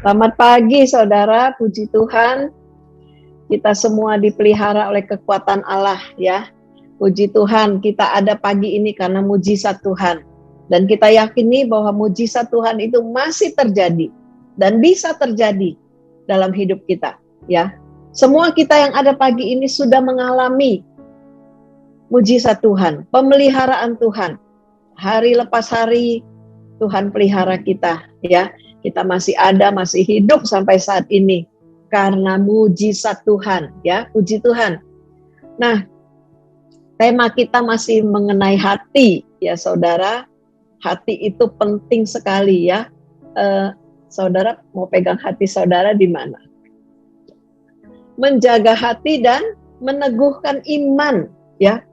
Selamat pagi saudara, puji Tuhan. Kita semua dipelihara oleh kekuatan Allah ya. Puji Tuhan, kita ada pagi ini karena mujizat Tuhan. Dan kita yakini bahwa mujizat Tuhan itu masih terjadi dan bisa terjadi dalam hidup kita ya. Semua kita yang ada pagi ini sudah mengalami mujizat Tuhan, pemeliharaan Tuhan. Hari lepas hari Tuhan pelihara kita ya. Kita masih ada, masih hidup sampai saat ini karena mujizat Tuhan ya, puji Tuhan. Nah, tema kita masih mengenai hati ya saudara. Hati itu penting sekali ya. Saudara mau pegang hati saudara di mana? Menjaga hati dan meneguhkan iman ya.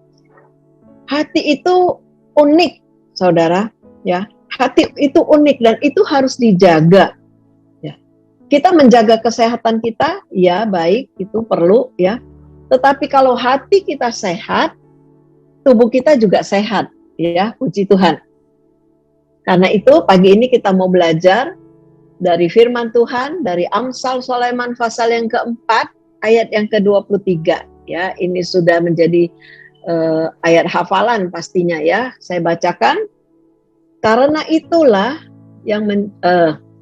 Hati itu unik saudara ya. Hati itu unik dan itu harus dijaga. Ya. Kita menjaga kesehatan kita, ya baik, itu perlu ya. Tetapi kalau hati kita sehat, tubuh kita juga sehat, ya puji Tuhan. Karena itu pagi ini kita mau belajar dari firman Tuhan, dari Amsal Sulaiman pasal yang keempat, ayat yang ke-23. Ya, ini sudah menjadi ayat hafalan pastinya ya. Saya bacakan. Karena itulah yang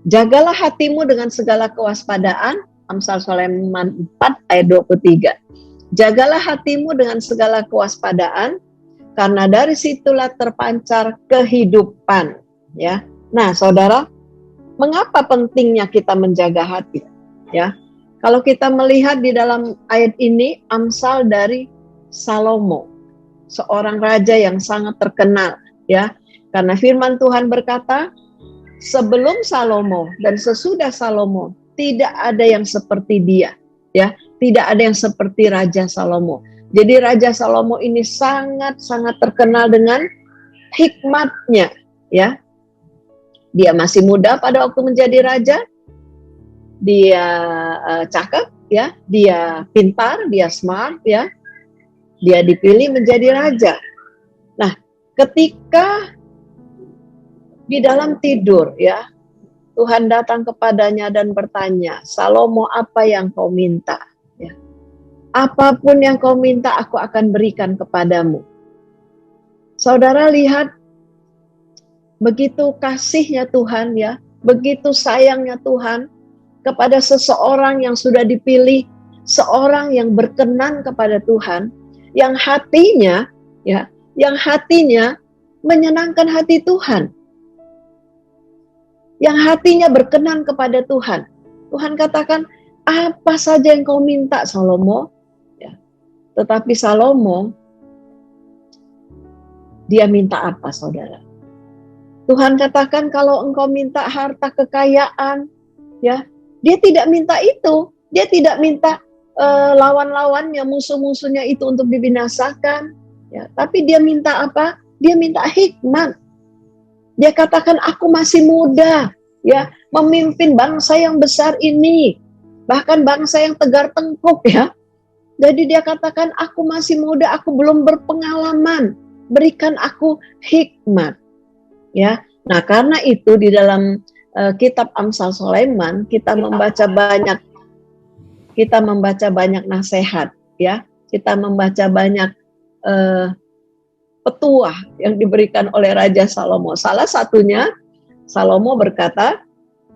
jagalah hatimu dengan segala kewaspadaan, Amsal Sulaiman 4 ayat 23. Jagalah hatimu dengan segala kewaspadaan, karena dari situlah terpancar kehidupan. Ya, nah saudara, mengapa pentingnya kita menjaga hati? Ya, kalau kita melihat di dalam ayat ini, Amsal dari Salomo, seorang raja yang sangat terkenal. Ya. Karena firman Tuhan berkata, sebelum Salomo dan sesudah Salomo tidak ada yang seperti dia, ya, tidak ada yang seperti Raja Salomo. Jadi Raja Salomo ini sangat-sangat terkenal dengan hikmatnya, ya. Dia masih muda pada waktu menjadi raja, dia cakep, ya, dia pintar, dia smart, ya, dia dipilih menjadi raja. Nah, ketika di dalam tidur ya, Tuhan datang kepadanya dan bertanya, Salomo, apa yang kau minta? Ya. Apapun yang kau minta, aku akan berikan kepadamu. Saudara lihat, begitu kasihnya Tuhan ya, begitu sayangnya Tuhan kepada seseorang yang sudah dipilih, seorang yang berkenan kepada Tuhan, yang hatinya ya, yang hatinya menyenangkan hati Tuhan. Yang hatinya berkenan kepada Tuhan. Tuhan katakan, apa saja yang kau minta Salomo. Ya. Tetapi Salomo, dia minta apa saudara? Tuhan katakan kalau engkau minta harta kekayaan, ya, dia tidak minta itu. Dia tidak minta lawan-lawannya, musuh-musuhnya itu untuk dibinasakan. Ya. Tapi dia minta apa? Dia minta hikmat. Dia katakan, aku masih muda, ya, memimpin bangsa yang besar ini, bahkan bangsa yang tegar tengkuk, ya. Jadi dia katakan, aku masih muda, aku belum berpengalaman, berikan aku hikmat, ya. Nah, karena itu di dalam kitab Amsal Sulaiman kita membaca banyak nasihat, ya. Kita membaca banyak petuah yang diberikan oleh Raja Salomo. Salah satunya, Salomo berkata,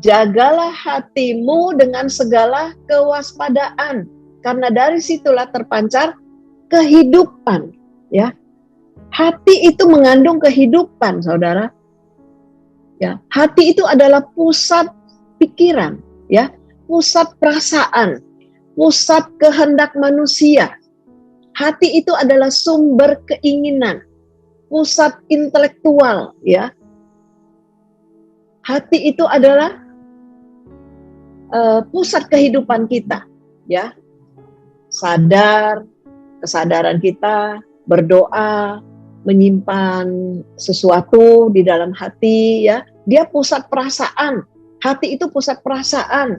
jagalah hatimu dengan segala kewaspadaan, karena dari situlah terpancar kehidupan. Ya, hati itu mengandung kehidupan, saudara. Ya, hati itu adalah pusat pikiran, ya, pusat perasaan, pusat kehendak manusia. Hati itu adalah sumber keinginan, pusat intelektual, ya. Hati itu adalah pusat kehidupan kita, ya. Kesadaran kita, berdoa, menyimpan sesuatu di dalam hati, ya. Dia pusat perasaan. Hati itu pusat perasaan.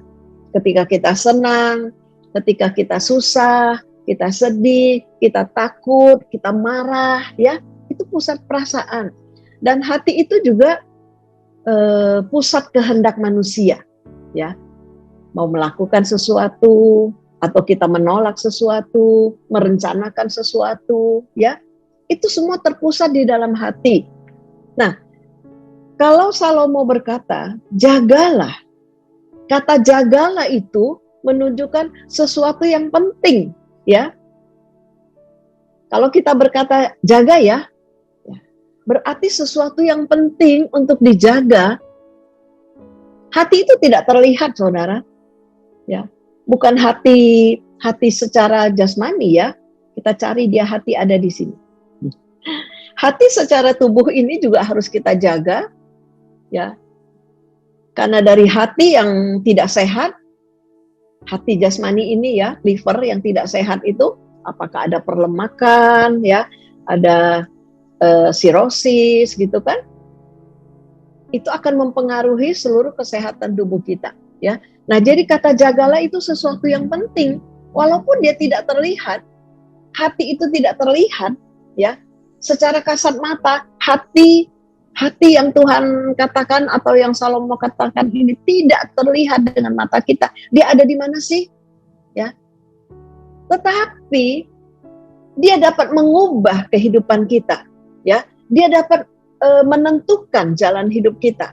Ketika kita senang, ketika kita susah, kita sedih, kita takut, kita marah, ya. Itu pusat perasaan. Dan hati itu juga pusat kehendak manusia, ya. mau melakukan sesuatu, atau kita menolak sesuatu, merencanakan sesuatu, ya, itu semua terpusat di dalam hati. Nah, kalau Salomo berkata, jagalah, kata jagalah itu menunjukkan sesuatu yang penting, ya. Kalau kita berkata jaga ya, berarti sesuatu yang penting untuk dijaga. Hati itu tidak terlihat, saudara. Ya, bukan hati secara jasmani ya. Kita cari dia hati ada di sini. Hati secara tubuh ini juga harus kita jaga, ya. Karena dari hati yang tidak sehat, hati jasmani ini ya, liver yang tidak sehat itu, apakah ada perlemakan, ya, ada sirosis gitu kan, itu akan mempengaruhi seluruh kesehatan tubuh kita, ya. Nah, jadi kata jagalah itu sesuatu yang penting, walaupun dia tidak terlihat, hati itu tidak terlihat, ya. Secara kasat mata, hati yang Tuhan katakan atau yang Salomo katakan ini tidak terlihat dengan mata kita. Dia ada di mana sih? Ya. Tetapi dia dapat mengubah kehidupan kita, ya. Dia dapat menentukan jalan hidup kita.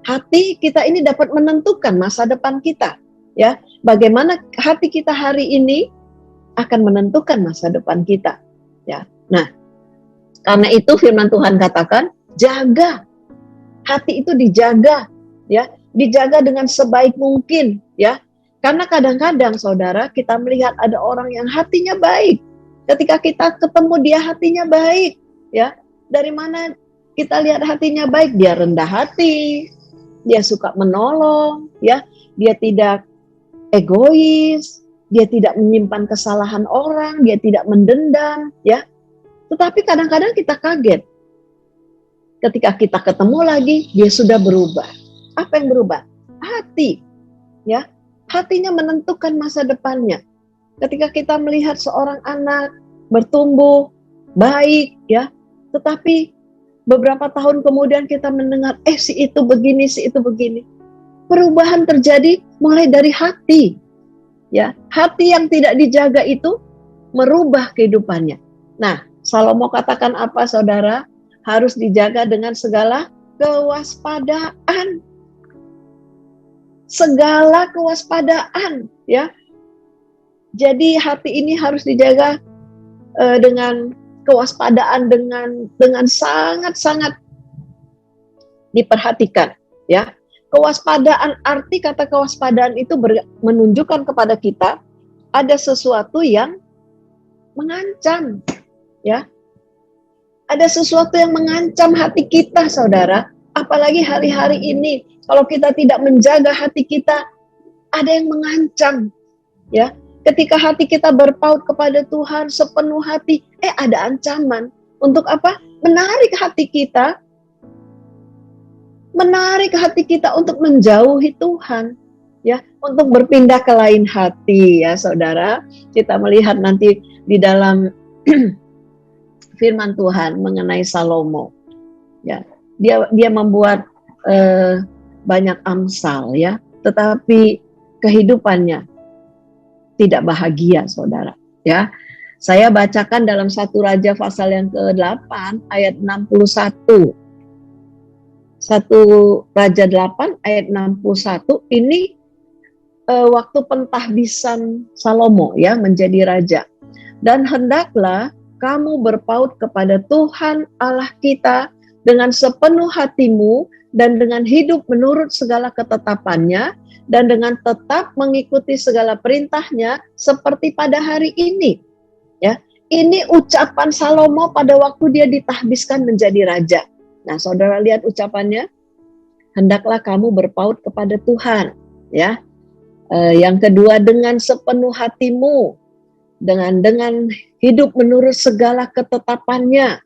Hati kita ini dapat menentukan masa depan kita, ya. Bagaimana hati kita hari ini akan menentukan masa depan kita, ya. Nah, karena itu firman Tuhan katakan, jaga. Hati itu dijaga, ya. Dijaga dengan sebaik mungkin, ya. Karena kadang-kadang saudara, kita melihat ada orang yang hatinya baik. Ketika kita ketemu dia hatinya baik, ya. Dari mana kita lihat hatinya baik? Dia rendah hati, dia suka menolong, ya. Dia tidak egois, dia tidak menyimpan kesalahan orang, dia tidak mendendam, ya. Tetapi kadang-kadang kita kaget. Ketika kita ketemu lagi, dia sudah berubah. Apa yang berubah? Hati, ya. Hatinya menentukan masa depannya. Ketika kita melihat seorang anak bertumbuh baik, ya. Tetapi beberapa tahun kemudian kita mendengar, si itu begini, si itu begini. Perubahan terjadi mulai dari hati. Ya, hati yang tidak dijaga itu merubah kehidupannya. Nah, Salomo katakan apa, saudara? Harus dijaga dengan segala kewaspadaan. Segala kewaspadaan, ya. Jadi hati ini harus dijaga dengan kewaspadaan, dengan sangat-sangat diperhatikan, ya. Kewaspadaan, arti kata kewaspadaan itu menunjukkan kepada kita ada sesuatu yang mengancam, ya. Ada sesuatu yang mengancam hati kita, saudara. Apalagi hari-hari ini, kalau kita tidak menjaga hati kita, ada yang mengancam, ya. Ketika hati kita berpaut kepada Tuhan sepenuh hati, ada ancaman. Untuk apa? Menarik hati kita untuk menjauhi Tuhan, ya, untuk berpindah ke lain hati, ya, saudara. Kita melihat nanti di dalam firman Tuhan mengenai Salomo, ya. Dia membuat banyak amsal, ya, tetapi kehidupannya tidak bahagia, saudara, ya. Saya bacakan dalam 1 Raja pasal yang ke-8 ayat 61. 1 Raja 8 ayat 61 ini waktu pentahbisan Salomo, ya, menjadi raja. Dan hendaklah kamu berpaut kepada Tuhan Allah kita dengan sepenuh hatimu dan dengan hidup menurut segala ketetapannya dan dengan tetap mengikuti segala perintahnya seperti pada hari ini. Ya, ini ucapan Salomo pada waktu dia ditahbiskan menjadi raja. Nah, saudara lihat ucapannya, hendaklah kamu berpaut kepada Tuhan, ya. Yang kedua, dengan sepenuh hatimu, dengan hidup menurut segala ketetapannya.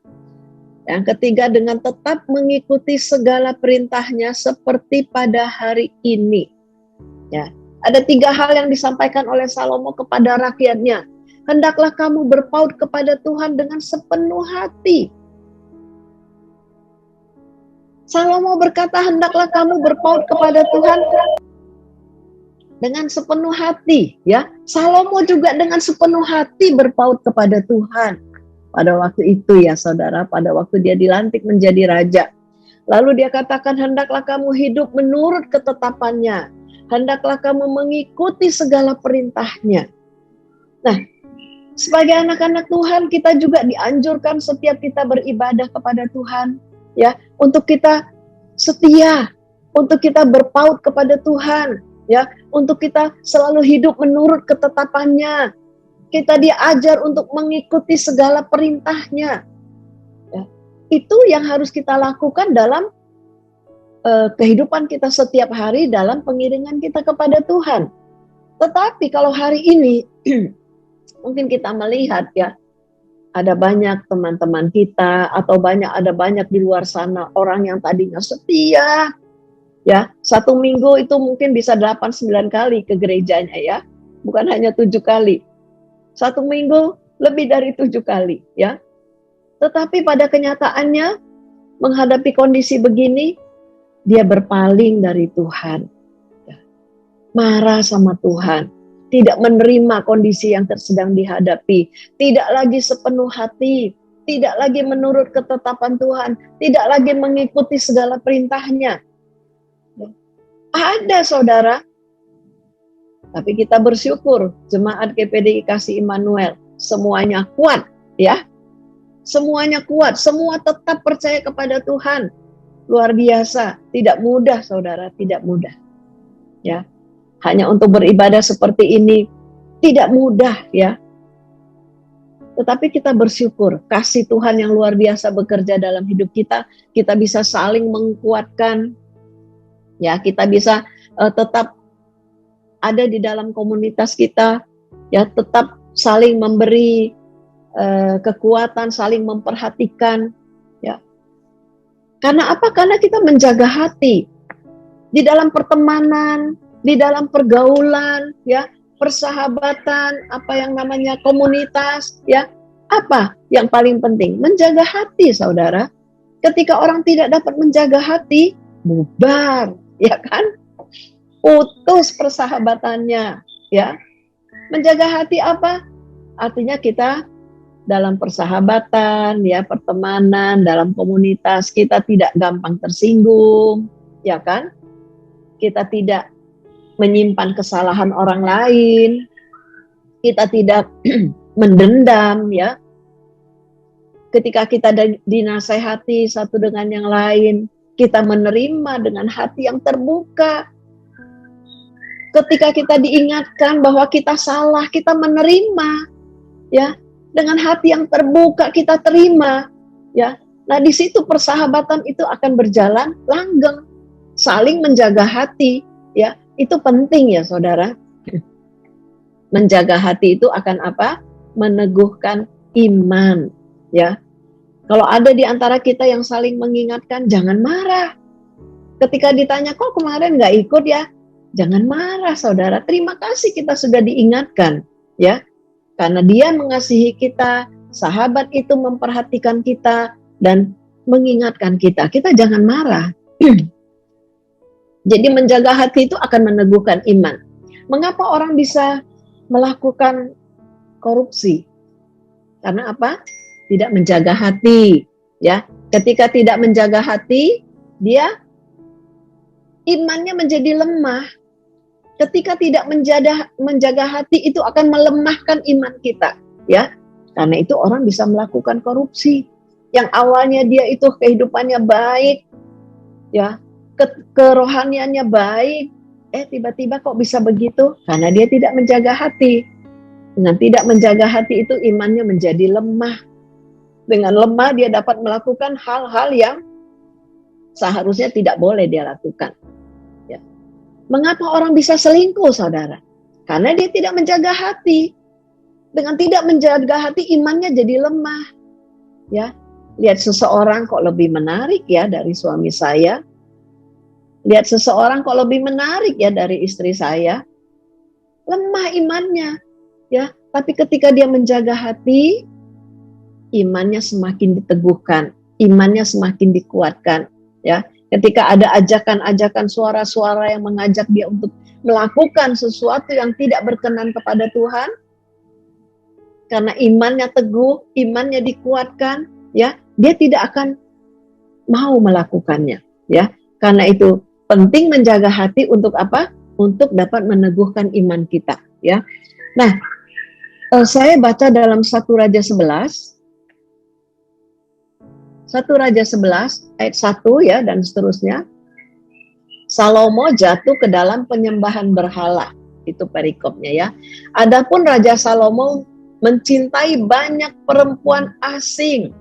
Yang ketiga, dengan tetap mengikuti segala perintahnya seperti pada hari ini. Ya, ada 3 hal yang disampaikan oleh Salomo kepada rakyatnya. Hendaklah kamu berpaut kepada Tuhan dengan sepenuh hati. Salomo berkata, hendaklah kamu berpaut kepada Tuhan dengan sepenuh hati, ya. Salomo juga dengan sepenuh hati berpaut kepada Tuhan pada waktu itu, ya saudara, pada waktu dia dilantik menjadi raja. Lalu dia katakan, hendaklah kamu hidup menurut ketetapannya, hendaklah kamu mengikuti segala perintahnya. Nah, sebagai anak-anak Tuhan, kita juga dianjurkan setiap kita beribadah kepada Tuhan, ya, untuk kita setia, untuk kita berpaut kepada Tuhan, ya, untuk kita selalu hidup menurut ketetapannya. Kita diajar untuk mengikuti segala perintahnya. Ya, itu yang harus kita lakukan dalam kehidupan kita setiap hari, dalam pengiringan kita kepada Tuhan. Tetapi kalau hari ini mungkin kita melihat, ya, ada banyak teman-teman kita atau ada banyak di luar sana orang yang tadinya setia, ya, 1 minggu itu mungkin bisa 8-9 kali ke gerejanya, ya, bukan hanya 7 kali. 1 minggu lebih dari 7 kali, ya. Tetapi pada kenyataannya menghadapi kondisi begini, dia berpaling dari Tuhan, ya. Marah sama Tuhan, tidak menerima kondisi yang sedang dihadapi, tidak lagi sepenuh hati, tidak lagi menurut ketetapan Tuhan, tidak lagi mengikuti segala perintahnya. Ada, saudara. Tapi kita bersyukur, jemaat GPDI Kasih Immanuel, semuanya kuat, ya. Semuanya kuat, semua tetap percaya kepada Tuhan. Luar biasa, tidak mudah, saudara, tidak mudah. Ya. Hanya untuk beribadah seperti ini tidak mudah, ya. Tetapi kita bersyukur, kasih Tuhan yang luar biasa bekerja dalam hidup kita. Kita bisa saling menguatkan, ya. Kita bisa tetap ada di dalam komunitas kita, ya, tetap saling memberi kekuatan, saling memperhatikan, ya. Karena apa? Karena kita menjaga hati di dalam pertemanan, di dalam pergaulan, ya, persahabatan, apa yang namanya komunitas, ya. Apa yang paling penting? Menjaga hati, saudara. Ketika orang tidak dapat menjaga hati, bubar, ya kan? Putus persahabatannya, ya. Menjaga hati apa? Artinya kita dalam persahabatan, ya, pertemanan, dalam komunitas, kita tidak gampang tersinggung, ya kan? Kita tidak menyimpan kesalahan orang lain, kita tidak mendendam, ya. Ketika kita dinasehati satu dengan yang lain, kita menerima dengan hati yang terbuka. Ketika kita diingatkan bahwa kita salah, kita menerima, ya. Dengan hati yang terbuka kita terima, ya. Nah, di situ persahabatan itu akan berjalan langgeng, saling menjaga hati, ya. Itu penting, ya, saudara. Menjaga hati itu akan apa? Meneguhkan iman, ya. Kalau ada di antara kita yang saling mengingatkan, jangan marah. Ketika ditanya, kok kemarin nggak ikut, ya? Jangan marah, saudara. Terima kasih kita sudah diingatkan, ya. Karena dia mengasihi kita, sahabat itu memperhatikan kita dan mengingatkan kita. Kita jangan marah. Jadi menjaga hati itu akan meneguhkan iman. Mengapa orang bisa melakukan korupsi? Karena apa? Tidak menjaga hati, ya. Ketika tidak menjaga hati, dia imannya menjadi lemah. Ketika tidak menjaga hati, itu akan melemahkan iman kita, ya. Karena itu orang bisa melakukan korupsi. Yang awalnya dia itu kehidupannya baik, ya, kerohaniannya baik, tiba-tiba kok bisa begitu? Karena dia tidak menjaga hati. Dengan tidak menjaga hati itu imannya menjadi lemah. Dengan lemah dia dapat melakukan hal-hal yang seharusnya tidak boleh dia lakukan. Mengapa orang bisa selingkuh, saudara? Karena dia tidak menjaga hati. Dengan tidak menjaga hati, imannya jadi lemah. Ya, lihat seseorang kok lebih menarik, ya, dari suami saya. Lihat seseorang kok lebih menarik, ya, dari istri saya. Lemah imannya, ya. Tapi ketika dia menjaga hati, imannya semakin diteguhkan, imannya semakin dikuatkan, ya. Ketika ada ajakan-ajakan suara-suara yang mengajak dia untuk melakukan sesuatu yang tidak berkenan kepada Tuhan, karena imannya teguh, imannya dikuatkan, ya, dia tidak akan mau melakukannya, ya. Karena itu penting menjaga hati untuk apa? Untuk dapat meneguhkan iman kita, ya. Nah, saya baca dalam 1 Raja 11 ayat 1 ya dan seterusnya. Salomo jatuh ke dalam penyembahan berhala. Itu perikopnya ya. Adapun Raja Salomo mencintai banyak perempuan asing.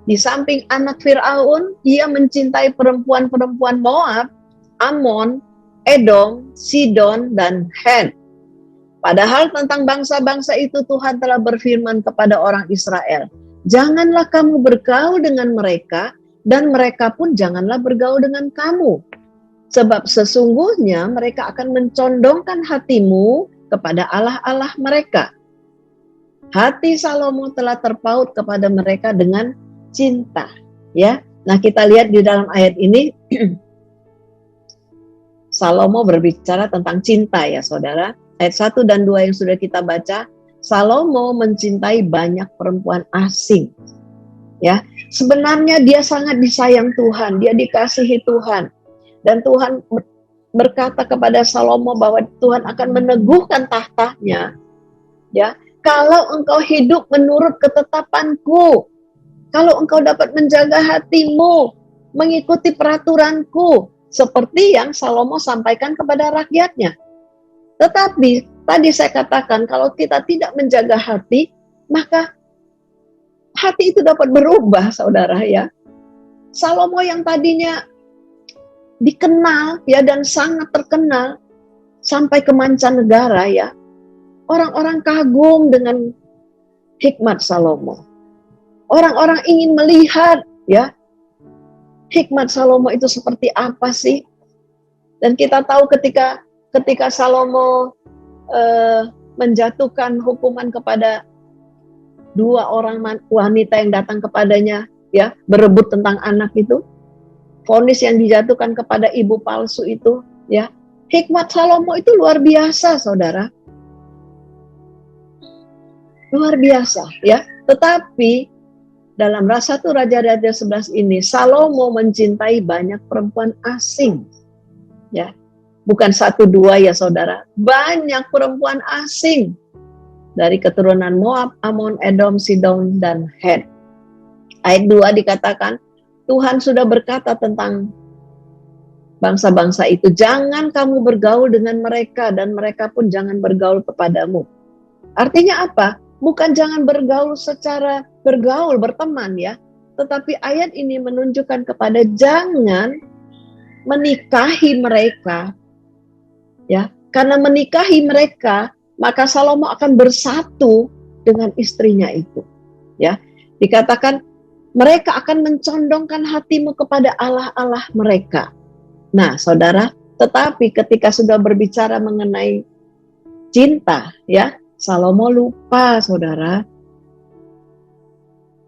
Di samping anak Fir'aun, ia mencintai perempuan-perempuan Moab, Amon, Edom, Sidon, dan Het. Padahal tentang bangsa-bangsa itu Tuhan telah berfirman kepada orang Israel, janganlah kamu bergaul dengan mereka, dan mereka pun janganlah bergaul dengan kamu. Sebab sesungguhnya mereka akan mencondongkan hatimu kepada Allah-Allah mereka. Hati Salomo telah terpaut kepada mereka dengan cinta. Ya, nah kita lihat di dalam ayat ini, Salomo berbicara tentang cinta ya saudara. Ayat 1 dan 2 yang sudah kita baca, Salomo mencintai banyak perempuan asing. Ya, sebenarnya dia sangat disayang Tuhan, dia dikasihi Tuhan. Dan Tuhan berkata kepada Salomo bahwa Tuhan akan meneguhkan tahtanya. Ya, kalau engkau hidup menurut ketetapanku, kalau engkau dapat menjaga hatimu, mengikuti peraturanku, seperti yang Salomo sampaikan kepada rakyatnya. Tetapi tadi saya katakan kalau kita tidak menjaga hati, maka hati itu dapat berubah, saudara ya. Salomo yang tadinya dikenal ya dan sangat terkenal sampai ke mancanegara ya, orang-orang kagum dengan hikmat Salomo. Orang-orang ingin melihat ya hikmat Salomo itu seperti apa sih. Dan kita tahu ketika Salomo menjatuhkan hukuman kepada 2 orang wanita yang datang kepadanya ya berebut tentang anak itu, vonis yang dijatuhkan kepada ibu palsu itu ya, hikmat Salomo itu luar biasa saudara, luar biasa ya. Tetapi dalam 1 Raja-Raja 11 ini Salomo mencintai banyak perempuan asing ya. Bukan 1-2 ya saudara, banyak perempuan asing dari keturunan Moab, Amon, Edom, Sidon, dan Het. Ayat 2 dikatakan, Tuhan sudah berkata tentang bangsa-bangsa itu, jangan kamu bergaul dengan mereka, dan mereka pun jangan bergaul kepadamu. Artinya apa? Bukan jangan bergaul secara bergaul, berteman ya, tetapi ayat ini menunjukkan kepada jangan menikahi mereka. Ya, karena menikahi mereka, maka Salomo akan bersatu dengan istrinya itu. Ya, dikatakan mereka akan mencondongkan hatimu kepada Allah-Allah mereka. Nah, saudara, tetapi ketika sudah berbicara mengenai cinta, ya, Salomo lupa, saudara.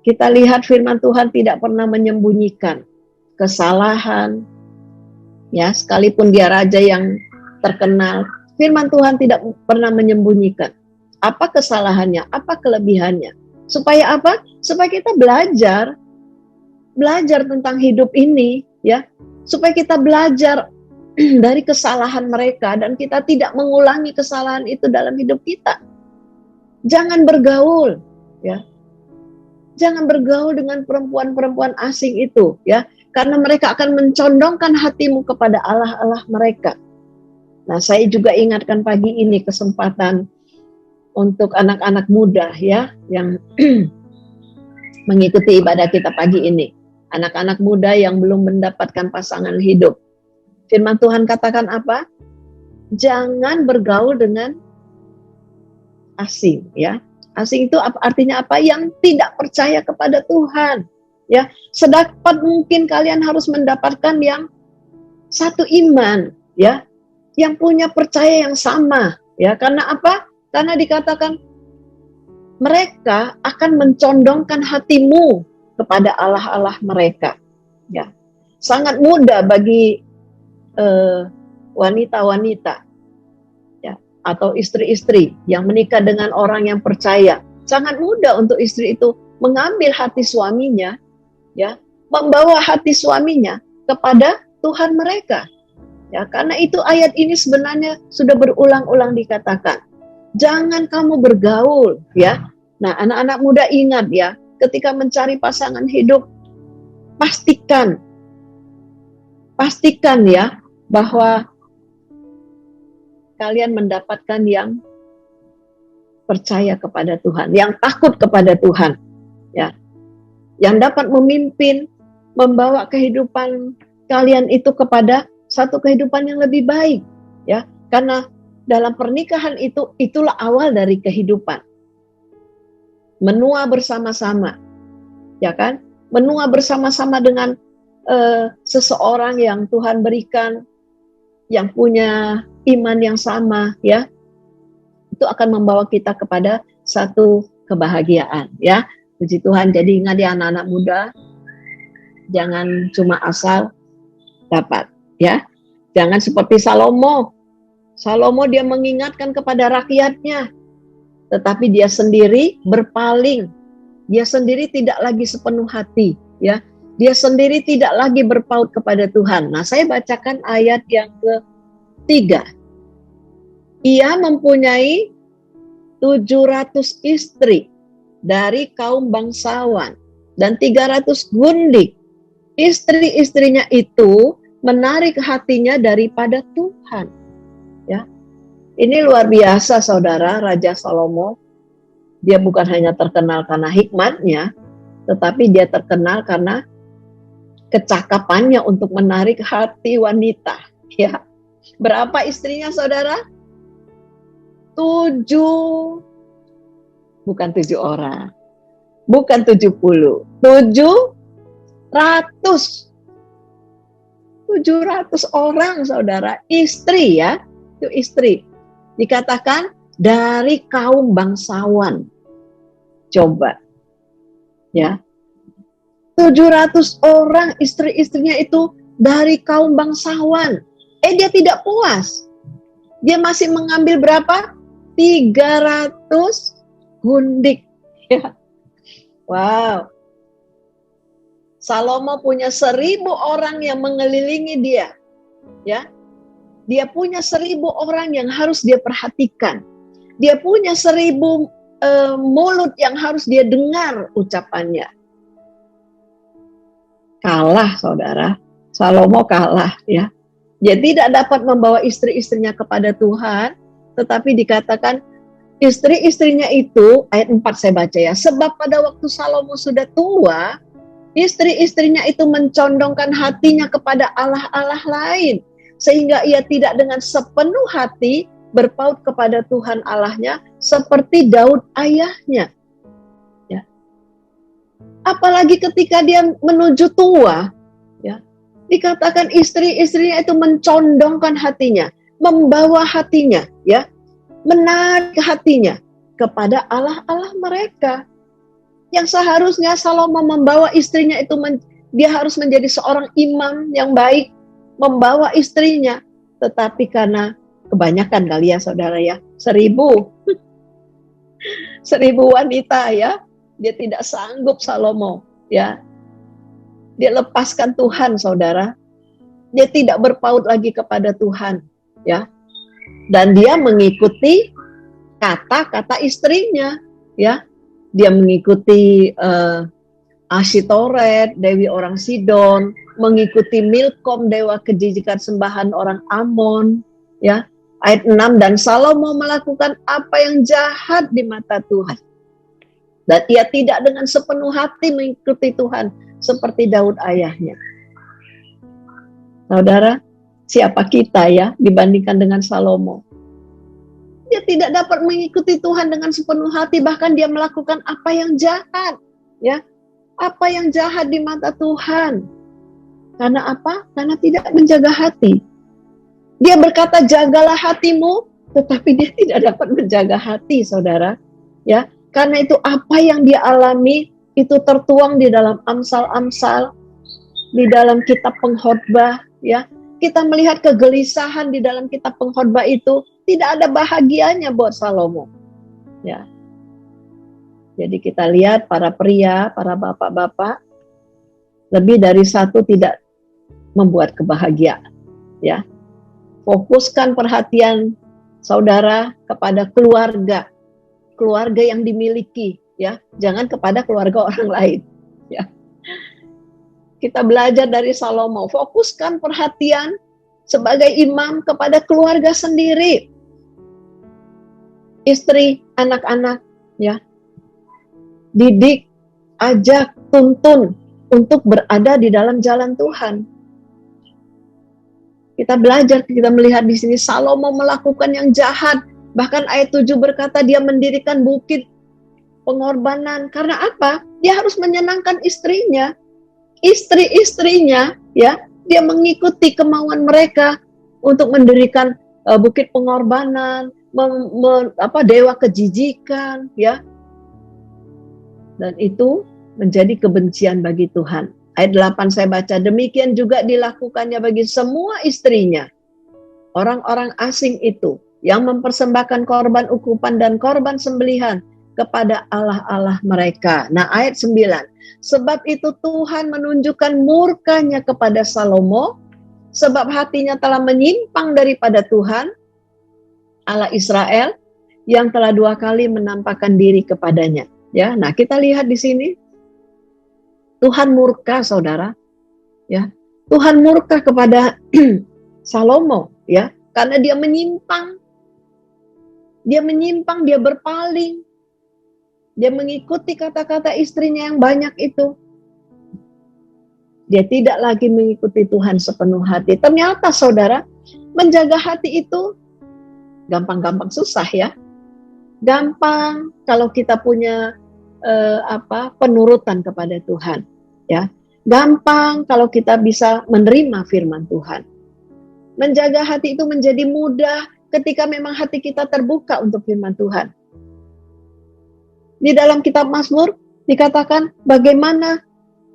Kita lihat firman Tuhan tidak pernah menyembunyikan kesalahan. Ya, sekalipun dia raja yang terkenal, firman Tuhan tidak pernah menyembunyikan apa kesalahannya, apa kelebihannya. Supaya apa? Supaya kita belajar tentang hidup ini, ya. Supaya kita belajar dari kesalahan mereka dan kita tidak mengulangi kesalahan itu dalam hidup kita. Jangan bergaul, ya. Jangan bergaul dengan perempuan-perempuan asing itu, ya. Karena mereka akan mencondongkan hatimu kepada Allah-Allah mereka. Nah, saya juga ingatkan pagi ini kesempatan untuk anak-anak muda ya yang mengikuti ibadah kita pagi ini. Anak-anak muda yang belum mendapatkan pasangan hidup. Firman Tuhan katakan apa? Jangan bergaul dengan asing ya. Asing itu artinya apa? Yang tidak percaya kepada Tuhan. Ya, sedapat mungkin kalian harus mendapatkan yang satu iman ya. Yang punya percaya yang sama ya, karena apa? Karena dikatakan mereka akan mencondongkan hatimu kepada Allah-Allah mereka ya. Sangat mudah bagi wanita-wanita ya, atau istri-istri yang menikah dengan orang yang percaya. Sangat mudah untuk istri itu mengambil hati suaminya, ya, membawa hati suaminya kepada Tuhan mereka. Ya, karena itu ayat ini sebenarnya sudah berulang-ulang dikatakan. Jangan kamu bergaul, ya. Nah, anak-anak muda ingat ya, ketika mencari pasangan hidup, pastikan ya bahwa kalian mendapatkan yang percaya kepada Tuhan, yang takut kepada Tuhan, ya, yang dapat memimpin, membawa kehidupan kalian itu kepada satu kehidupan yang lebih baik, ya, karena dalam pernikahan itu, itulah awal dari kehidupan. Menua bersama-sama, ya kan? Menua bersama-sama dengan seseorang yang Tuhan berikan, yang punya iman yang sama, ya, itu akan membawa kita kepada satu kebahagiaan, ya. Puji Tuhan. Jadi ingat ya anak-anak muda, jangan cuma asal dapat, ya. Jangan seperti Salomo. Salomo dia mengingatkan kepada rakyatnya, tetapi dia sendiri berpaling. Dia sendiri tidak lagi sepenuh hati, ya. Dia sendiri tidak lagi berpaut kepada Tuhan. Nah, saya bacakan ayat yang ketiga. Ia mempunyai 700 istri dari kaum bangsawan dan 300 gundik. Istri-istrinya itu menarik hatinya daripada Tuhan. Ya. Ini luar biasa saudara, Raja Salomo. Dia bukan hanya terkenal karena hikmatnya, tetapi dia terkenal karena kecakapannya untuk menarik hati wanita. Ya. Berapa istrinya saudara? 7, bukan 7 orang, bukan 70, 700 orang saudara, istri ya, itu istri. Dikatakan dari kaum bangsawan. Coba, ya, 700 orang istri-istrinya itu dari kaum bangsawan. Dia tidak puas. Dia masih mengambil berapa? 300 gundik. Ya. Wow. Salomo punya 1000 orang yang mengelilingi dia. Ya. Dia punya 1000 orang yang harus dia perhatikan. Dia punya 1000 mulut yang harus dia dengar ucapannya. Kalah saudara. Salomo kalah ya. Dia tidak dapat membawa istri-istrinya kepada Tuhan, tetapi dikatakan istri-istrinya itu, ayat 4 saya baca ya, sebab pada waktu Salomo sudah tua, istri-istrinya itu mencondongkan hatinya kepada Allah-Allah lain, sehingga ia tidak dengan sepenuh hati berpaut kepada Tuhan Allahnya, seperti Daud ayahnya. Ya. Apalagi ketika dia menuju tua, ya, dikatakan istri-istrinya itu mencondongkan hatinya, membawa hatinya, ya, menarik hatinya kepada Allah-Allah mereka. Yang seharusnya Salomo membawa istrinya itu, dia harus menjadi seorang imam yang baik, membawa istrinya. Tetapi karena kebanyakan kali ya saudara ya, 1000 wanita ya, dia tidak sanggup Salomo ya. Dia lepaskan Tuhan saudara. Dia tidak berpaut lagi kepada Tuhan ya. Dan dia mengikuti kata-kata istrinya ya. Dia mengikuti Ashitoret, dewi orang Sidon, mengikuti Milkom, dewa kejijikan sembahan orang Amon ya. Ayat 6, dan Salomo melakukan apa yang jahat di mata Tuhan. Dan ia tidak dengan sepenuh hati mengikuti Tuhan seperti Daud ayahnya. Saudara, siapa kita ya dibandingkan dengan Salomo? Dia tidak dapat mengikuti Tuhan dengan sepenuh hati, bahkan dia melakukan apa yang jahat, ya. Apa yang jahat di mata Tuhan. Karena apa? Karena tidak menjaga hati. Dia berkata, jagalah hatimu, tetapi dia tidak dapat menjaga hati, saudara. Ya, karena itu apa yang dia alami itu tertuang di dalam Amsal-Amsal di dalam kitab pengkhotbah, ya. Kita melihat kegelisahan di dalam kitab pengkhotbah itu, tidak ada bahagianya buat Salomo. Ya. Jadi kita lihat para pria, para bapak-bapak, lebih dari satu tidak membuat kebahagiaan. Ya. Fokuskan perhatian saudara kepada keluarga yang dimiliki, ya. Jangan kepada keluarga orang lain, ya. Kita belajar dari Salomo, fokuskan perhatian sebagai imam kepada keluarga sendiri. Istri, anak-anak, ya. Didik, ajak, tuntun untuk berada di dalam jalan Tuhan. Kita belajar, kita melihat di sini Salomo melakukan yang jahat. Bahkan ayat 7 berkata dia mendirikan bukit pengorbanan. Karena apa? Dia harus menyenangkan istrinya. Istri-istrinya, ya, dia mengikuti kemauan mereka untuk mendirikan bukit pengorbanan, dewa kejijikan, ya. Dan itu menjadi kebencian bagi Tuhan. Ayat 8 saya baca, demikian juga dilakukannya bagi semua istrinya. Orang-orang asing itu yang mempersembahkan korban ukupan dan korban sembelihan kepada Allah-Allah mereka. Nah, ayat 9. Sebab itu Tuhan menunjukkan murkanya kepada Salomo, sebab hatinya telah menyimpang daripada Tuhan, Allah Israel, yang telah 2 kali menampakkan diri kepadanya. Ya, nah kita lihat di sini, Tuhan murka, saudara. Ya, Tuhan murka kepada Salomo, ya, karena dia menyimpang. Dia berpaling. Dia mengikuti kata-kata istrinya yang banyak itu. Dia tidak lagi mengikuti Tuhan sepenuh hati. Ternyata saudara, menjaga hati itu gampang-gampang susah, ya. Gampang kalau kita punya penurutan kepada Tuhan, ya. Gampang kalau kita bisa menerima firman Tuhan. Menjaga hati itu menjadi mudah ketika memang hati kita terbuka untuk firman Tuhan. Di dalam kitab Mazmur dikatakan bagaimana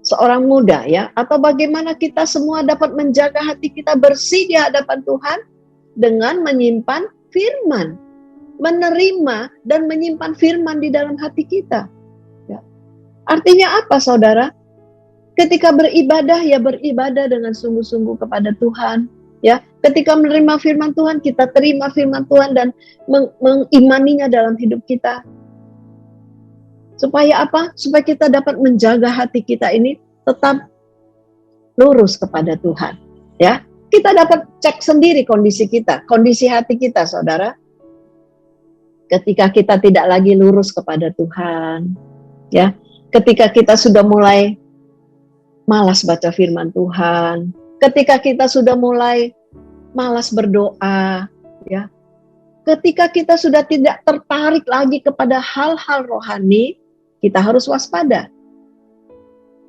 seorang muda, ya, atau bagaimana kita semua dapat menjaga hati kita bersih di hadapan Tuhan dengan menyimpan firman, menerima dan menyimpan firman di dalam hati kita. Ya. Artinya apa, saudara? Ketika beribadah, ya beribadah dengan sungguh-sungguh kepada Tuhan. Ya, ketika menerima firman Tuhan, kita terima firman Tuhan dan mengimaninya dalam hidup kita. Supaya apa? Supaya kita dapat menjaga hati kita ini tetap lurus kepada Tuhan. Ya, kita dapat cek sendiri kondisi kita, kondisi hati kita, saudara. Ketika kita tidak lagi lurus kepada Tuhan, ya, ketika kita sudah mulai malas baca firman Tuhan, ketika kita sudah mulai malas berdoa, ya, ketika kita sudah tidak tertarik lagi kepada hal-hal rohani, kita harus waspada.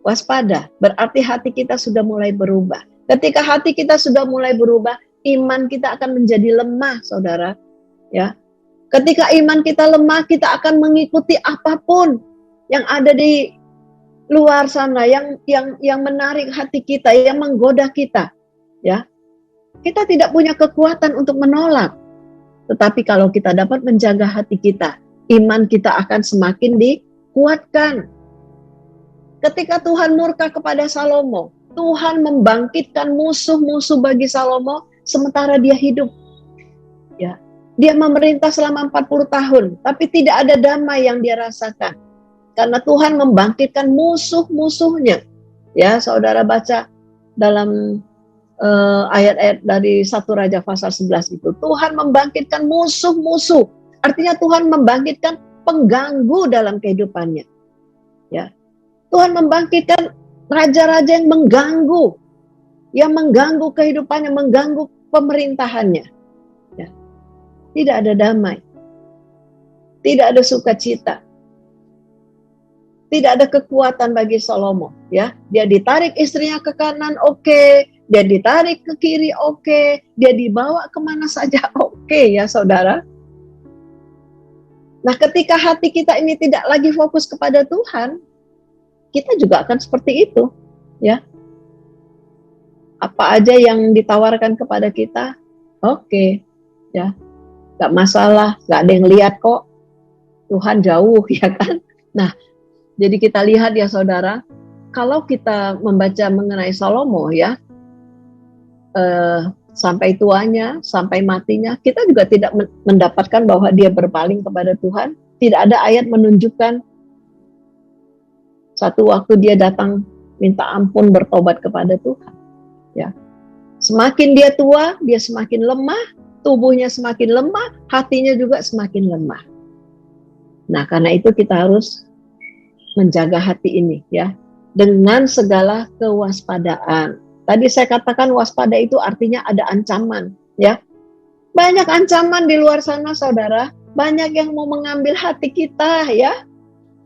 Waspada, berarti hati kita sudah mulai berubah. Ketika hati kita sudah mulai berubah, iman kita akan menjadi lemah, saudara. Ya, ketika iman kita lemah, kita akan mengikuti apapun yang ada di luar sana, yang menarik hati kita, yang menggoda kita. Ya, kita tidak punya kekuatan untuk menolak. Tetapi kalau kita dapat menjaga hati kita, iman kita akan semakin dikuatkan. Ketika Tuhan murka kepada Salomo, Tuhan membangkitkan musuh-musuh bagi Salomo sementara dia hidup. Ya, dia memerintah selama 40 tahun, tapi tidak ada damai yang dia rasakan. Karena Tuhan membangkitkan musuh-musuhnya. Ya, saudara baca dalam ayat-ayat dari 1 Raja pasal 11 itu. Tuhan membangkitkan musuh-musuh. Artinya Tuhan membangkitkan pengganggu dalam kehidupannya. Ya. Tuhan membangkitkan raja-raja yang mengganggu kehidupannya, mengganggu pemerintahannya. Ya. Tidak ada damai. Tidak ada sukacita. Tidak ada kekuatan bagi Salomo. Ya. Dia ditarik istrinya ke kanan, oke. Dia ditarik ke kiri, oke. Dia dibawa kemana saja, oke, ya saudara. Nah, ketika hati kita ini tidak lagi fokus kepada Tuhan, kita juga akan seperti itu, ya. Apa aja yang ditawarkan kepada kita, oke, ya, nggak masalah, nggak ada yang lihat kok, Tuhan jauh, ya kan? Nah, jadi kita lihat ya saudara, kalau kita membaca mengenai Salomo ya, sampai tuanya, sampai matinya, kita juga tidak mendapatkan bahwa dia berpaling kepada Tuhan. Tidak ada ayat menunjukkan satu waktu dia datang minta ampun, bertobat kepada Tuhan. Ya, semakin dia tua, dia semakin lemah, tubuhnya semakin lemah, hatinya juga semakin lemah. Nah, karena itu kita harus menjaga hati ini ya, dengan segala kewaspadaan. Tadi saya katakan waspada itu artinya ada ancaman ya. Banyak ancaman di luar sana saudara, banyak yang mau mengambil hati kita ya.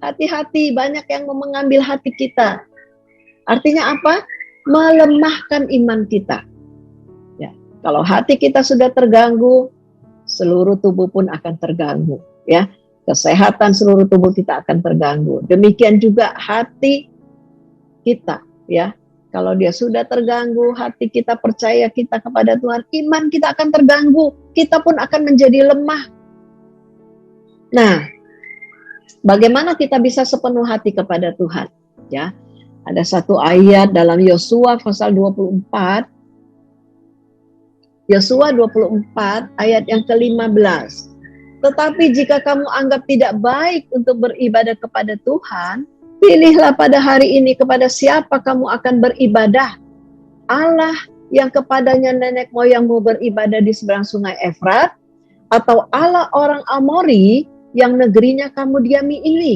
Hati-hati, banyak yang mau mengambil hati kita. Artinya apa? Melemahkan iman kita. Ya, kalau hati kita sudah terganggu, seluruh tubuh pun akan terganggu ya. Kesehatan seluruh tubuh kita akan terganggu. Demikian juga hati kita ya. Kalau dia sudah terganggu, hati kita percaya kita kepada Tuhan, iman kita akan terganggu, kita pun akan menjadi lemah. Nah, bagaimana kita bisa sepenuh hati kepada Tuhan? Ya, ada satu ayat dalam Yosua pasal 24, Yosua 24 ayat yang ke-15. Tetapi jika kamu anggap tidak baik untuk beribadah kepada Tuhan, pilihlah pada hari ini kepada siapa kamu akan beribadah. Allah yang kepadanya nenek moyangmu beribadah di seberang sungai Efrat, atau Allah orang Amori yang negerinya kamu diami ini.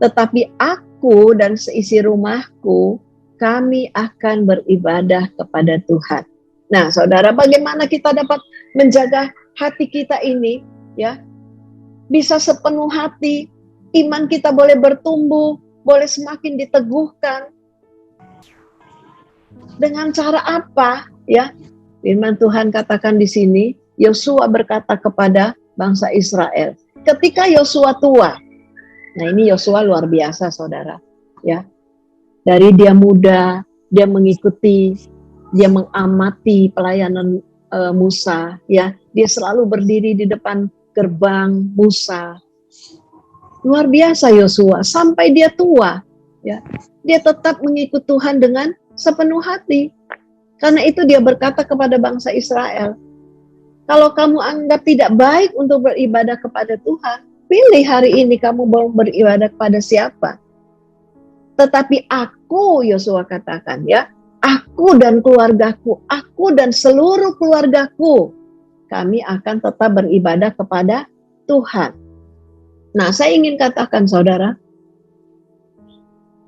Tetapi aku dan seisi rumahku, kami akan beribadah kepada Tuhan. Nah, saudara, bagaimana kita dapat menjaga hati kita ini? Ya, bisa sepenuh hati, iman kita boleh bertumbuh, boleh semakin diteguhkan. Dengan cara apa? Ya, firman Tuhan katakan di sini, Yosua berkata kepada bangsa Israel, ketika Yosua tua. Nah, ini Yosua luar biasa, saudara. Ya, dari dia muda, dia mengikuti, dia mengamati pelayanan Musa. Ya, dia selalu berdiri di depan gerbang Musa. Luar biasa Yosua, sampai dia tua, ya, dia tetap mengikut Tuhan dengan sepenuh hati. Karena itu dia berkata kepada bangsa Israel, kalau kamu anggap tidak baik untuk beribadah kepada Tuhan, pilih hari ini kamu mau beribadah kepada siapa. Tetapi aku, Yosua katakan ya, aku dan keluargaku, aku dan seluruh keluargaku, kami akan tetap beribadah kepada Tuhan. Nah, saya ingin katakan saudara,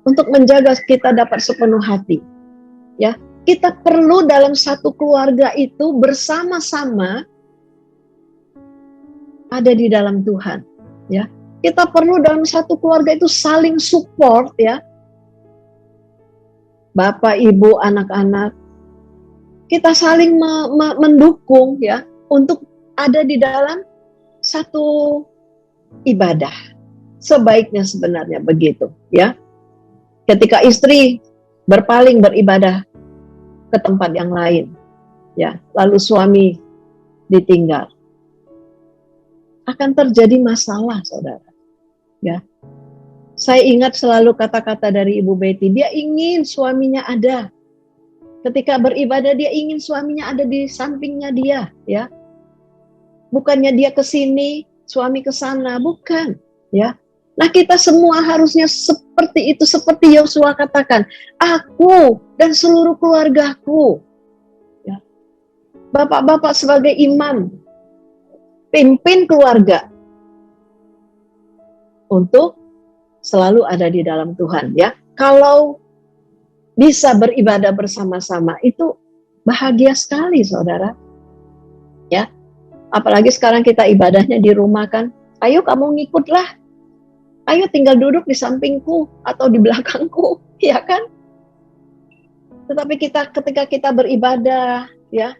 untuk menjaga kita dapat sepenuh hati, ya, kita perlu dalam satu keluarga itu bersama-sama ada di dalam Tuhan, ya. Kita perlu dalam satu keluarga itu saling support, ya. Bapak, ibu, anak-anak, kita saling mendukung, ya, untuk ada di dalam satu ibadah. Sebaiknya sebenarnya begitu, ya. Ketika istri berpaling beribadah ke tempat yang lain, ya, lalu suami ditinggal, akan terjadi masalah, saudara. Ya, saya ingat selalu kata-kata dari Ibu Betty. Dia ingin suaminya ada. Ketika beribadah dia ingin suaminya ada di sampingnya dia, ya. Bukannya dia ke sini, suami ke sana, bukan, ya. Nah, kita semua harusnya seperti itu, seperti Yosua katakan, aku dan seluruh keluargaku, ya. Bapak-bapak sebagai imam, pimpin keluarga untuk selalu ada di dalam Tuhan, ya. Kalau bisa beribadah bersama-sama itu bahagia sekali, saudara. Ya, apalagi sekarang kita ibadahnya di rumah kan. Ayo kamu ngikutlah. Ayo tinggal duduk di sampingku atau di belakangku, ya kan? Tetapi ketika kita beribadah, ya,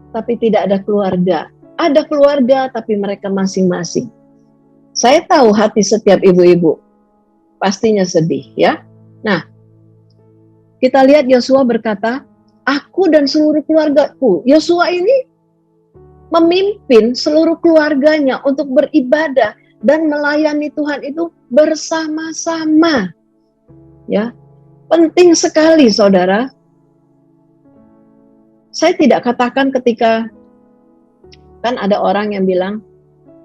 tapi tidak ada keluarga. Ada keluarga tapi mereka masing-masing. Saya tahu hati setiap ibu-ibu pastinya sedih, ya. Nah, kita lihat Yosua berkata, aku dan seluruh keluargaku. Yosua ini memimpin seluruh keluarganya untuk beribadah dan melayani Tuhan itu bersama-sama. Ya, penting sekali, saudara. Saya tidak katakan ketika kan ada orang yang bilang,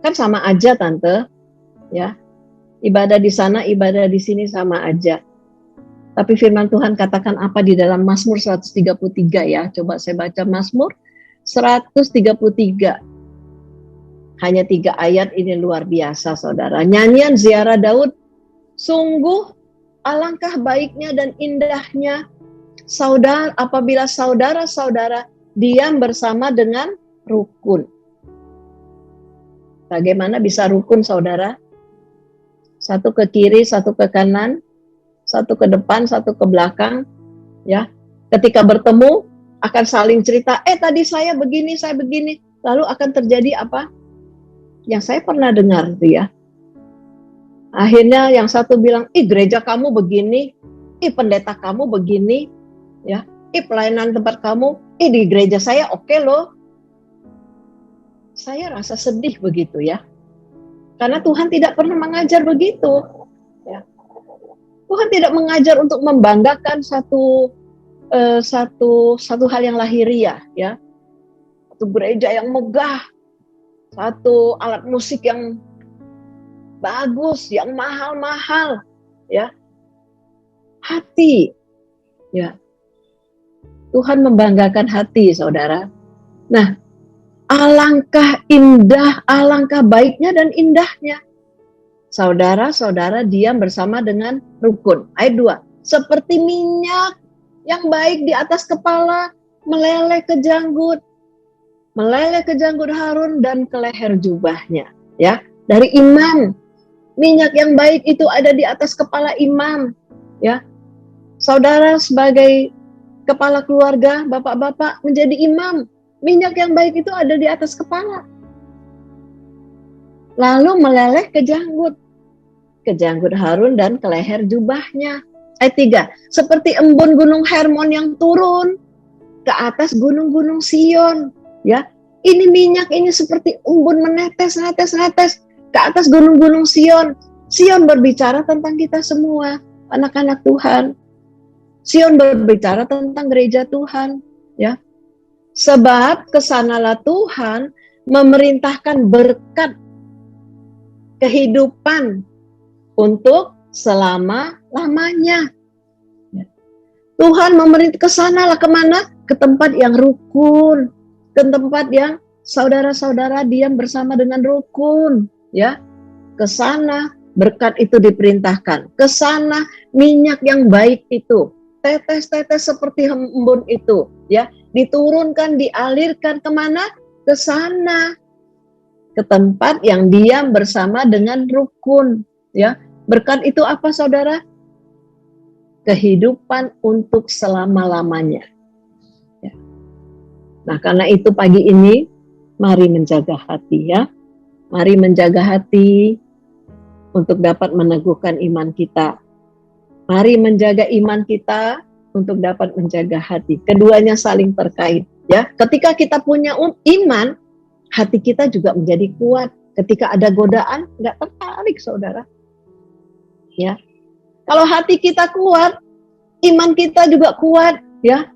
kan sama aja tante, ya, ibadah di sana, ibadah di sini sama aja. Tapi firman Tuhan katakan apa di dalam Mazmur 133 ya, coba saya baca Mazmur 133. Hanya 3 ayat ini luar biasa, saudara. Nyanyian ziarah Daud, sungguh alangkah baiknya dan indahnya saudara apabila saudara-saudara diam bersama dengan rukun. Bagaimana bisa rukun, saudara? Satu ke kiri, satu ke kanan, satu ke depan, satu ke belakang. Ya, ketika bertemu akan saling cerita. Tadi saya begini. Lalu akan terjadi apa? Yang saya pernah dengar, ya. Akhirnya yang satu bilang, gereja kamu begini, pendeta kamu begini, ya. Pelayanan tempat kamu, di gereja saya oke loh. Saya rasa sedih begitu, ya. Karena Tuhan tidak pernah mengajar begitu. Ya. Tuhan tidak mengajar untuk membanggakan satu hal yang lahiriah, ya. Satu gereja yang megah, satu alat musik yang bagus, yang mahal-mahal, ya. Hati, ya. Tuhan membanggakan hati, saudara. Nah, alangkah indah, alangkah baiknya dan indahnya saudara-saudara diam bersama dengan rukun. Ayat 2. Seperti minyak yang baik di atas kepala meleleh ke janggut Harun dan ke leher jubahnya. Ya, dari imam. Minyak yang baik itu ada di atas kepala imam. Ya, saudara sebagai kepala keluarga, bapak-bapak menjadi imam. Minyak yang baik itu ada di atas kepala. Lalu meleleh ke janggut Harun dan ke leher jubahnya. Ayat 3. Seperti embun gunung Hermon yang turun ke atas gunung-gunung Sion. Ya, ini minyak ini seperti embun menetes ke atas gunung-gunung Sion. Sion berbicara tentang kita semua, anak-anak Tuhan. Sion berbicara tentang gereja Tuhan. Ya. Sebab kesanalah Tuhan memerintahkan berkat kehidupan untuk selama-lamanya. Tuhan memerintah kesanalah kemana? Ke tempat yang rukun, ke tempat yang saudara-saudara diam bersama dengan rukun. Ya, ke sana berkat itu diperintahkan. Ke sana minyak yang baik itu, tetes-tetes seperti embun itu, ya. Diturunkan, dialirkan kemana? Ke sana, ke tempat yang diam bersama dengan rukun, ya. Berkat itu apa, saudara? Kehidupan untuk selama-lamanya. Ya. Nah, karena itu pagi ini mari menjaga hati, ya. Mari menjaga hati untuk dapat meneguhkan iman kita. Mari menjaga iman kita untuk dapat menjaga hati. Keduanya saling terkait, ya. Ketika kita punya iman, hati kita juga menjadi kuat. Ketika ada godaan, nggak tertarik, saudara. Ya, kalau hati kita kuat, iman kita juga kuat, ya.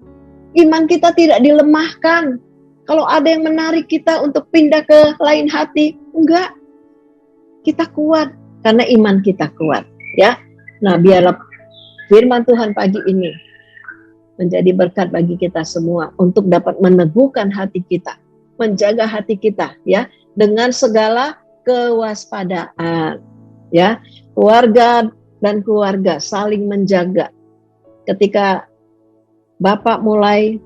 Iman kita tidak dilemahkan. Kalau ada yang menarik kita untuk pindah ke lain hati, enggak. Kita kuat karena iman kita kuat, ya. Nah, biarlah firman Tuhan pagi ini menjadi berkat bagi kita semua untuk dapat meneguhkan hati kita, menjaga hati kita, ya, dengan segala kewaspadaan, ya. Keluarga dan keluarga saling menjaga. Ketika bapak mulai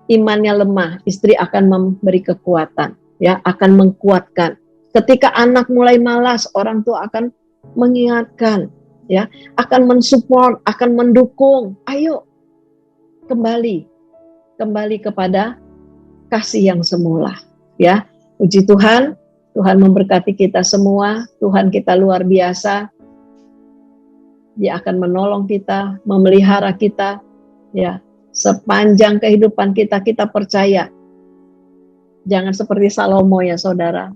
imannya lemah, istri akan memberi kekuatan, ya, akan mengkuatkan. Ketika anak mulai malas, orang tua akan mengingatkan, ya, akan mensupport, akan mendukung. Ayo kembali kepada kasih yang semula, ya. Puji Tuhan, Tuhan memberkati kita semua. Tuhan kita luar biasa. Dia akan menolong kita, memelihara kita, ya, Sepanjang kehidupan kita, kita percaya. Jangan seperti Salomo ya saudara.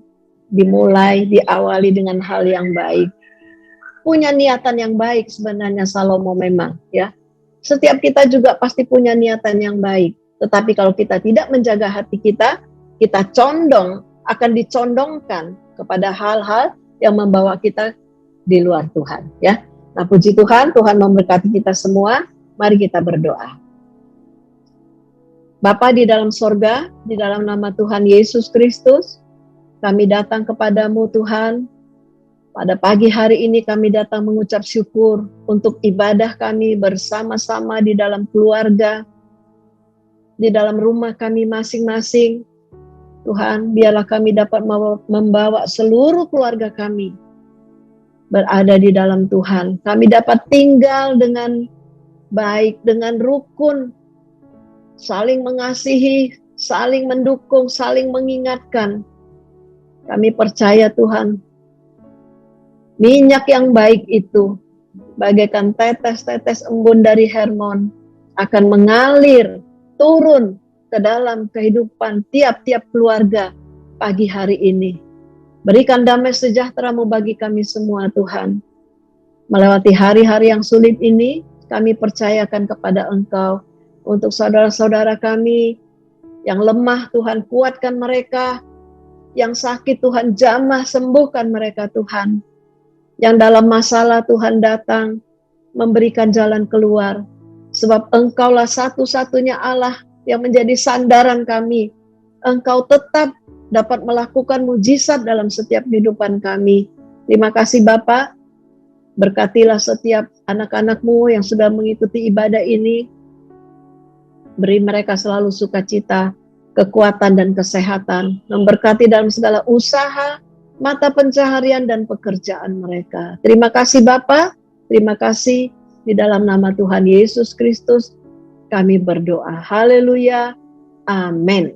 Diawali dengan hal yang baik. Punya niatan yang baik sebenarnya Salomo memang ya. Setiap kita juga pasti punya niatan yang baik. Tetapi kalau kita tidak menjaga hati kita akan dicondongkan kepada hal-hal yang membawa kita di luar Tuhan ya. Nah, puji Tuhan, Tuhan memberkati kita semua. Mari kita berdoa. Bapa di dalam sorga, di dalam nama Tuhan Yesus Kristus, kami datang kepadamu Tuhan. Pada pagi hari ini kami datang mengucap syukur untuk ibadah kami bersama-sama di dalam keluarga, di dalam rumah kami masing-masing. Tuhan, biarlah kami dapat membawa seluruh keluarga kami berada di dalam Tuhan. Kami dapat tinggal dengan baik, dengan rukun, saling mengasihi, saling mendukung, saling mengingatkan. Kami percaya Tuhan, minyak yang baik itu bagaikan tetes-tetes embun dari Hermon akan mengalir turun ke dalam kehidupan tiap-tiap keluarga pagi hari ini. Berikan damai sejahtera-Mu bagi kami semua Tuhan. Melewati hari-hari yang sulit ini, kami percayakan kepada Engkau. Untuk saudara-saudara kami yang lemah, Tuhan kuatkan mereka. Yang sakit, Tuhan jamah sembuhkan mereka Tuhan. Yang dalam masalah, Tuhan datang memberikan jalan keluar. Sebab Engkaulah satu-satunya Allah yang menjadi sandaran kami. Engkau tetap dapat melakukan mujizat dalam setiap kehidupan kami. Terima kasih Bapa. Berkatilah setiap anak-anak-Mu yang sudah mengikuti ibadah ini. Beri mereka selalu sukacita, kekuatan dan kesehatan. Memberkati dalam segala usaha, mata pencaharian dan pekerjaan mereka. Terima kasih Bapa. Terima kasih di dalam nama Tuhan Yesus Kristus kami berdoa. Haleluya. Amin.